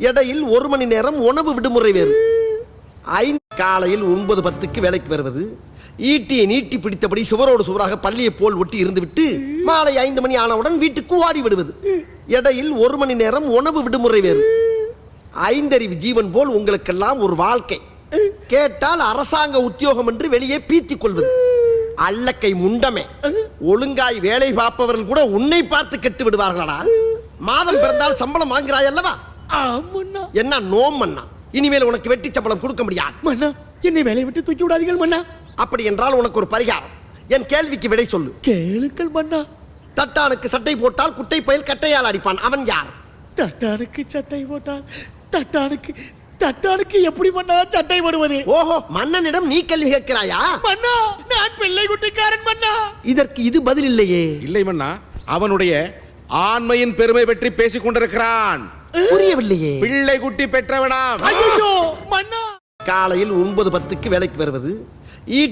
இடையில் 1 மணி நேரம் உணவு விடுமுறை வேறு. 5 காலையில் 9:10 வேலைக்கு வருவது, ஈட்டியை நீட்டி பிடித்தபடி சுவரோடு சுவராக பள்ளியை போல் ஒட்டி இருந்துவிட்டு மாலை 5 மணி ஆனவுடன் வீட்டுக்கு ஓடி விடுவது. இடையில் 1 மணி நேரம் உணவு விடுமுறை வேறு. 5 அறிவு ஜீவன் போல் உங்களுக்கெல்லாம் ஒரு வாழ்க்கை. கேட்டால் அரசாங்க உத்தியோகம் என்று வெளியே பீத்திக் கொள்வது. அல்லக்கை முண்டமே, ஒழுங்காய் வேலை பார்ப்பவர்கள் கூட உன்னை பார்த்து கெட்டு விடுவார்களா? மாதம் பிறந்தால் சம்பளம் வாங்குறாய் அல்லவா? என்ன நோம் மன்னா, இனிமேல் உனக்கு வெட்டி சம்பளம் கொடுக்க முடியாது மன்னா. என்னை வேலையை விட்டு தூக்கி விடாதீர்கள் மன்னா. அப்படி என்றால் உனக்கு ஒரு பரிகாரம். என் கேள்விக்கு விடை சொல்லு. கேளுங்கள் மன்னா. தட்டானுக்கு சட்டை போட்டால் குட்டை பயல் கட்டையால் அடிப்பான், அவன் யார்? தட்டானுக்கு சட்டை போட்டால் தட்டானுக்கு எப்படி மன்னா சட்டை போடுவது? ஓஹோ, மன்னனிடம் நீ கேள்வி கேட்கிறாயா? மன்னா, நான் பிள்ளை குட்டிக்காரன் மன்னா. இதற்கு இது பதில் இல்லையே. இல்லை மன்னா, அவனுடைய ஆண்மையின் பெருமை பற்றி பேசிக் கொண்டிருக்கிறான். புரியவில்லையே. பிள்ளை குட்டி பெற்றவனாம். ஐயோ மன்னா. காலையில் 9:10 வேலைக்கு வருவது,